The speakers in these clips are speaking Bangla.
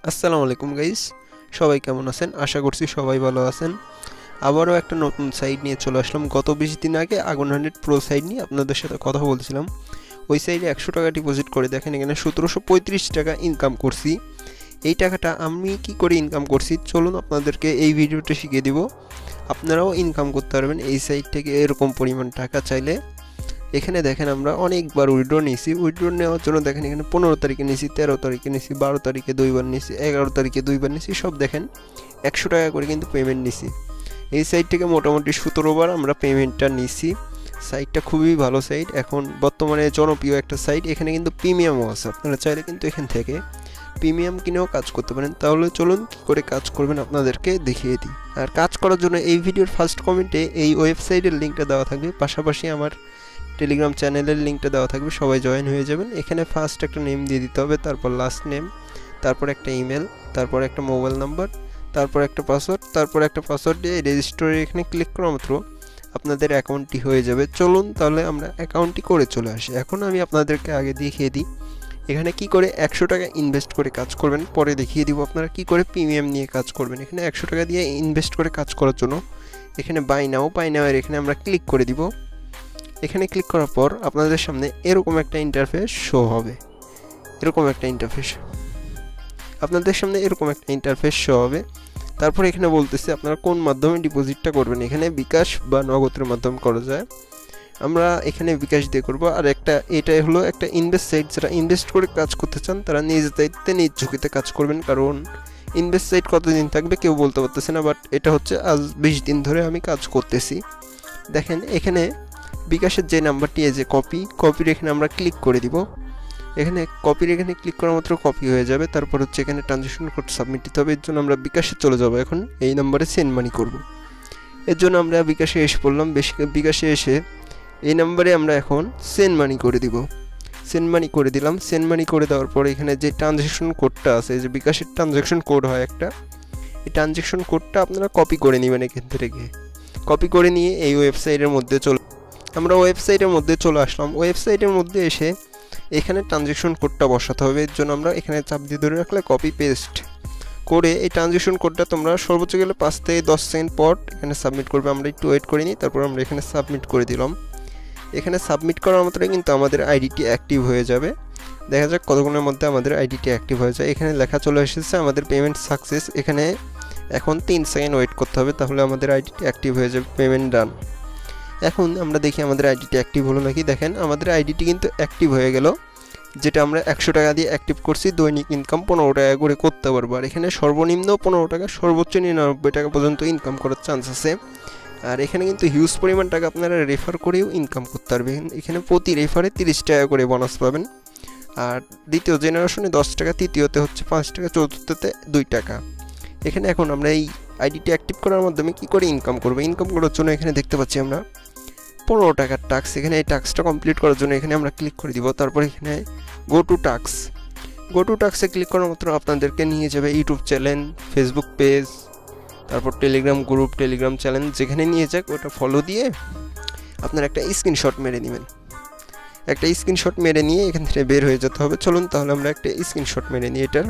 আসসালামু আলাইকুম গাইস, সবাই কেমন আছেন? আশা করছি সবাই ভালো আছেন। আবারও একটা নতুন সাইট নিয়ে চলে আসলাম। গত 20 দিন আগে আগুন 100 প্রো সাইট নিয়ে আপনাদের সাথে কথা বলছিলাম। ওই সাইটে 100 টাকা ডিপোজিট করে দেখেন এখানে 1735 টাকা ইনকাম করছি। এই টাকাটা আমি কি করে ইনকাম করছি চলুন আপনাদেরকে এই ভিডিওতে শিখিয়ে দিব। আপনারাও ইনকাম করতে পারবেন এই সাইট থেকে এরকম পরিমাণ টাকা চাইলে। এখানে দেখেন আমরা অনেকবার উইথড্র নিয়েছি। উইথড্র নেওয়ার জন্য দেখেন এখানে 15 তারিখে নিয়েছি, 13 তারিখে নিয়েছি, 12 তারিখে দুইবার নিয়েছি, 11 তারিখে দুইবার নিয়েছি। সব দেখেন 100 টাকা করে কিন্তু পেমেন্ট নিয়েছি। এই সাইট থেকে মোটামুটি 17 বার আমরা পেমেন্টটা নিয়েছি। সাইটটা খুবই ভালো সাইট, এখন বর্তমানে জনপ্রিয় একটা সাইট। এখানে কিন্তু প্রিমিয়ামও আছে, আপনারা চাইলে কিন্তু এখান থেকে প্রিমিয়াম কিনেও কাজ করতে পারেন। তাহলে চলুন কী করে কাজ করবেন আপনাদেরকে দেখিয়ে দিই। আর কাজ করার জন্য এই ভিডিওর ফার্স্ট কমেন্টে এই ওয়েবসাইটের লিঙ্কটা দেওয়া থাকবে, পাশাপাশি আমার টেলিগ্রাম চ্যানেলের লিঙ্কটা দেওয়া থাকবে, সবাই জয়েন হয়ে যাবেন। এখানে ফার্স্ট একটা নেম দিয়ে দিতে হবে, তারপর লাস্ট নেম, তারপর একটা ইমেল, তারপর একটা মোবাইল নাম্বার, তারপর একটা পাসওয়ার্ড দিয়ে রেজিস্টারে এখানে ক্লিক করা মাত্র আপনাদের অ্যাকাউন্টটি হয়ে যাবে। চলুন তাহলে আমরা অ্যাকাউন্টটি করে চলে আসি। এখন আমি আপনাদেরকে আগে দেখিয়ে দিই এখানে কি করে 100 টাকা ইনভেস্ট করে কাজ করবেন, পরে দেখিয়ে দিব আপনারা কি করে প্রিমিয়াম নিয়ে কাজ করবেন। এখানে 100 টাকা দিয়ে ইনভেস্ট করে কাজ করার জন্য এখানে বাই নাও এখানে আমরা ক্লিক করে দিব। এখানে ক্লিক করার পর আপনাদের সামনে এরকম একটা ইন্টারফেস শো হবে। তারপর এখানে বলতেছে আপনারা কোন মাধ্যমে ডিপোজিটটা করবেন। এখানে বিকাশ বা নগদের মাধ্যমে করা যায়, আমরা এখানে বিকাশ দিয়ে করব। আর এটাই হলো একটা ইনভেস্ট সাইট, যারা ইনভেস্ট করে কাজ করতে চান তারা নিজ দায়িত্বে নিজ ঝুঁকিতে কাজ করবেন, কারণ ইনভেস্ট সাইট কতদিন থাকবে কেউ বলতে পারতেছে না। বাট এটা হচ্ছে আজ 20 দিন ধরে আমি কাজ করতেছি। দেখেন এখানে বিকাশের যে নাম্বারটি এই যে কপির এখানে আমরা ক্লিক করে দিব। এখানে ক্লিক করা মাত্র কপি হয়ে যাবে। তারপর হচ্ছে এখানে ট্রানজ্যাকশন কোড সাবমিট দিতে হবে। এর জন্য আমরা বিকাশে চলে যাব, এখন এই নাম্বারে সেন্ড মানি করব। এর জন্য আমরা বিকাশে এসে পড়লাম। বিকাশে এসে এই নাম্বারে আমরা এখন সেন্ড মানি করে দিব। সেন্ড মানি করে দেওয়ার পর এখানে যে ট্রানজ্যাকশন কোডটা আছে, যে বিকাশের ট্রানজ্যাকশন কোড হয় একটা, এই ট্রানজ্যাকশন কোডটা আপনারা কপি করে নেবেন। এখান থেকে কপি করে নিয়ে এই ওয়েবসাইটের মধ্যে আমরা ওয়েবসাইটের মধ্যে চলে আসলাম। ওয়েবসাইটের মধ্যে এসে এখানে ট্রানজ্যাকশন কোডটা বসাতে হবে। এর জন্য আমরা এখানে চাপ দিয়ে ধরে রাখলে কপি পেস্ট করে এই ট্রানজ্যাকশন কোডটা তোমরা সর্বোচ্চ গেলে 5 থেকে 10 সেকেন্ড পর এখানে সাবমিট করবে। আমরা একটু ওয়েট করে নিই, তারপর আমরা এখানে সাবমিট করে দিলাম। এখানে সাবমিট করার মাত্রই কিন্তু আমাদের আইডিটি অ্যাক্টিভ হয়ে যাবে। দেখা যাক কতক্ষণের মধ্যে আমাদের আইডিটি অ্যাক্টিভ হয়ে যায়। এখানে লেখা চলে এসেছে আমাদের পেমেন্ট সাকসেস। এখানে এখন 3 সেকেন্ড ওয়েট করতে হবে, তাহলে আমাদের আইডিটি অ্যাক্টিভ হয়ে যাবে। পেমেন্ট ডান। এখন আমরা দেখি আমাদের আইডিটি অ্যাক্টিভ হলো নাকি। দেখেন আমাদের আইডিটি কিন্তু অ্যাক্টিভ হয়ে গেল, যেটা আমরা 100 টাকা দিয়ে অ্যাক্টিভ করছি। দৈনিক ইনকাম 15 টাকা করে করতে পারবো। আর এখানে সর্বনিম্ন 15 টাকা, সর্বোচ্চ 99 টাকা পর্যন্ত ইনকাম করার চান্স আছে। আর এখানে কিন্তু হিউজ পরিমাণ টাকা আপনারা রেফার করেও ইনকাম করতে পারবেন। এখানে প্রতি রেফারে 30 টাকা করে বোনাস পাবেন। আর দ্বিতীয় জেনারেশনে 10 টাকা, তৃতীয়তে হচ্ছে 5 টাকা, চতুর্থতে 2 টাকা। এখানে এখন আমরা এই আইডিটি অ্যাক্টিভ করার মাধ্যমে কি করে ইনকাম করবো। ইনকাম করার জন্য এখানে দেখতে পাচ্ছি আমরা 15 টাকার টাস্ক। এখানে এই টাস্কটা কমপ্লিট করার জন্য এখানে আমরা ক্লিক করে দিব। তারপর এখানে গো টু টাস্কে ক্লিক করার মাত্র আপনাদেরকে নিয়ে যাবে ইউটিউব চ্যানেল, ফেসবুক পেজ, তারপর টেলিগ্রাম গ্রুপ, টেলিগ্রাম চ্যানেল, যেখানে নিয়ে যাক ওটা ফলো দিয়ে আপনারা একটা স্ক্রিনশট মেরে নেবেন। এখান থেকে বের হয়ে যেতে হবে। চলুন তাহলে আমরা একটা স্ক্রিনশট মেরে নিই। এটার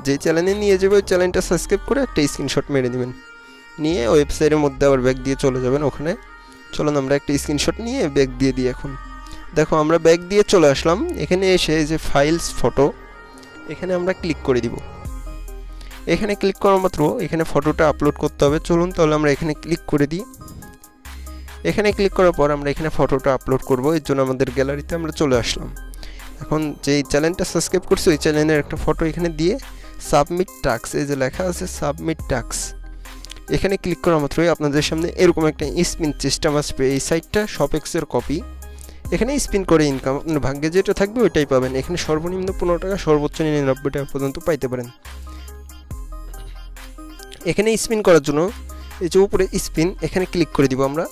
যে চ্যানেলে নিয়ে যাবে ওই চ্যানেলটা সাবস্ক্রাইব করে একটা স্ক্রিনশট মেরে নেবেন। নিয়ে ওয়েবসাইটের মধ্যে আবার ব্যাক দিয়ে চলে যাবেন। ওখানে চলুন আমরা একটা স্ক্রিনশট নিয়ে ব্যাক দিয়ে দিই। এখন দেখো আমরা ব্যাক দিয়ে চলে আসলাম। এখানে এসে যে ফাইলস ফটো, এখানে আমরা ক্লিক করে দিব। এখানে ক্লিক করার মাত্র এখানে ফটোটা আপলোড করতে হবে। চলুন তাহলে আমরা এখানে ক্লিক করে দিই। এখানে ক্লিক করার পর আমরা এখানে ফটোটা আপলোড করব। এর জন্য আমাদের গ্যালারিতে আমরা চলে আসলাম। এখন যেই চ্যানেলটা সাবস্ক্রাইব করছি ওই চ্যানেলের একটা ফটো এখানে দিয়ে সাবমিট টাস্ক, এই যে লেখা আছে সাবমিট টাস্ক, এখানে ক্লিক করা মাত্রই আপনাদের সামনে এরকম একটা স্পিন সিস্টেম আসবে। এই সাইটটা শপেক্সের কপি। এখানে স্পিন করে ইনকাম, আপনার ভাগ্যে যেটা থাকবে ওইটাই পাবেন। এখানে সর্বনিম্ন 15 টাকা, সর্বোচ্চ 99 টাকা পর্যন্ত পাইতে পারেন। এখানে স্পিন করার জন্য এই যে উপরে স্পিন, এখানে ক্লিক করে দিব আমরা।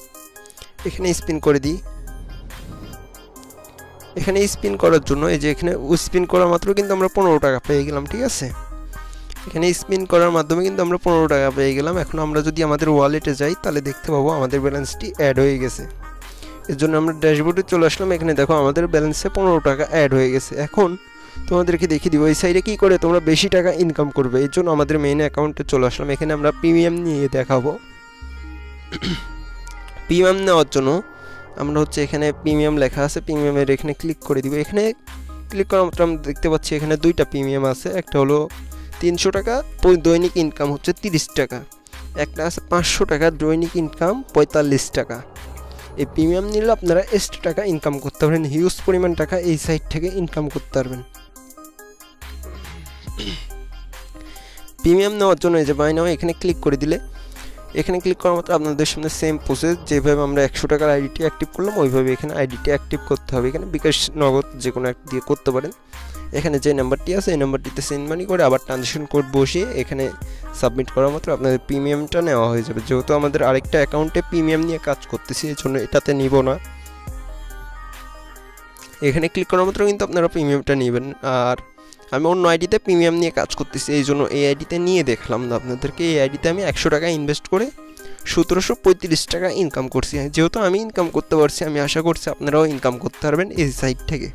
এখানে স্পিন করে দিই। এখানে স্পিন করার জন্য এই যে এখানে স্পিন করা মাত্র কিন্তু আমরা 15 টাকা পেয়ে গেলাম, ঠিক আছে। এখানে স্পিন করার মাধ্যমে কিন্তু আমরা 15 টাকা পেয়ে গেলাম। এখন আমরা যদি আমাদের ওয়ালেটে যাই তাহলে দেখতে পাবো আমাদের ব্যালেন্সটি অ্যাড হয়ে গেছে। এর জন্য আমরা ড্যাশবোর্ডে চলে আসলাম। এখানে দেখো আমাদের ব্যালেন্সে 15 টাকা অ্যাড হয়ে গেছে। এখন তোমাদেরকে দেখিয়ে দিব এই সাইডে কী করে তোমরা বেশি টাকা ইনকাম করবে। এর জন্য আমাদের মেইন অ্যাকাউন্টে চলে আসলাম। এখানে আমরা প্রিমিয়াম নিয়ে দেখাবো। প্রিমিয়াম নেওয়ার জন্য আমরা হচ্ছে এখানে প্রিমিয়াম লেখা আছে, প্রিমিয়ামের এখানে ক্লিক করে দিব। এখানে ক্লিক করার মাত্র আমরা দেখতে পাচ্ছি এখানে দুইটা প্রিমিয়াম আছে, একটা হলো 300 টাকা দৈনিক ইনকাম হচ্ছে 30 টাকা, একটা আছে 500 টাকা দৈনিক ইনকাম 45 টাকা। এই প্রিমিয়াম নিলে আপনারা এক্সট্রা টাকা ইনকাম করতে পারবেন, হিউজ পরিমাণ টাকা এই সাইট থেকে ইনকাম করতে পারবেন। প্রিমিয়াম নেওয়ার জন্য এই যে বাই নাও এখানে ক্লিক করে দিলে, এখানে ক্লিক করার মাত্র আপনাদের সামনে সেম প্রসেস, যেভাবে আমরা 100 টাকার আইডিটি অ্যাক্টিভ করলাম ওইভাবে এখানে আইডিটি অ্যাক্টিভ করতে হবে। এখানে বিকাশ নগদ যে কোনো এক দিয়ে করতে পারেন। এখানে যে নাম্বারটি আছে এই নাম্বারটিতে সেন্ড মানি করে আবার ট্রানজ্যাকশন কোড বসিয়ে এখানে সাবমিট করার মাত্র আপনাদের প্রিমিয়ামটা নেওয়া হয়ে যাবে। যেহেতু আমাদের আরেকটা অ্যাকাউন্টে প্রিমিয়াম নিয়ে কাজ করতেছি এই জন্য এটাতে নিব না। এখানে ক্লিক করার মাত্র কিন্তু আপনারা প্রিমিয়ামটা নেবেন। আর আমি অন্য আইডিতে প্রিমিয়াম নিয়ে কাজ করতেছি এই জন্য এই আইডিতে নিয়ে দেখলাম না আপনাদেরকে। এই আইডিতে আমি 100 টাকা ইনভেস্ট করে 1735 টাকা ইনকাম করছি। যেহেতু আমি ইনকাম করতে পারছি আমি আশা করছি আপনারাও ইনকাম করতে পারবেন, এই সাইট থেকে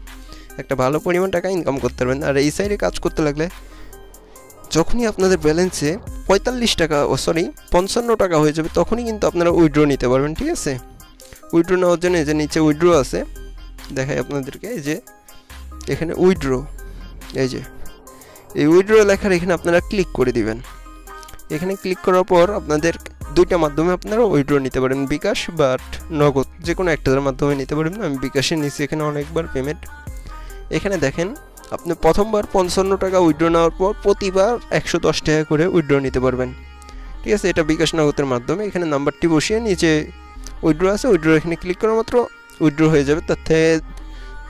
একটা ভালো পরিমাণ টাকা ইনকাম করতে পারবেন। আর এই সাইডে কাজ করতে লাগলে যখনই আপনাদের ব্যালেন্সে 45 টাকা 55 টাকা হয়ে যাবে তখনই কিন্তু আপনারা উইথড্র নিতে পারবেন। ঠিক আছে, উইথড্র নেওয়ার জন্য এই যে নিচে উইথড্র আছে, দেখাই আপনাদেরকে। এই যে এখানে উইথড্র, এই যে এই উইথড্র লেখার এখানে আপনারা ক্লিক করে দিবেন। এখানে ক্লিক করার পর আপনাদের দুইটা মাধ্যমে আপনারা উইথড্র নিতে পারেন, বিকাশ বা নগদ যে কোনো একটার মাধ্যমে নিতে পারেন। আমি বিকাশে নিচ্ছি এখানে অনেকবার পেমেন্ট। এখানে দেখেন আপনি প্রথমবার 55 টাকা উইথড্র নেওয়ার পর প্রতিবার 110 টাকা করে উইথড্র নিতে পারবেন। ঠিক আছে, এটা বিকাশ নগদের মাধ্যমে। এখানে নাম্বারটি বসিয়ে নিচে উইথড্র আছে, উইথড্র এখানে ক্লিক করার মাত্র উইথড্র হয়ে যাবে। তার থেকে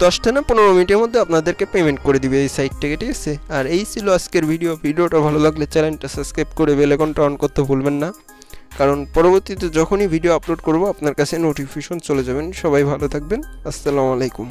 10 থেকে 15 মিনিটের মধ্যে আপনাদেরকে পেমেন্ট করে দিবে এই সাইট থেকে। ঠিক আছে, আর এই ছিল আজকের ভিডিওটা ভালো লাগলে চ্যানেলটা সাবস্ক্রাইব করে বেল আইকনটা অন করতে ভুলবেন না, কারণ পরবর্তীতে যখনই ভিডিও আপলোড করব আপনার কাছে নোটিফিকেশন চলে যাবেন। সবাই ভালো থাকবেন, আসসালামু আলাইকুম।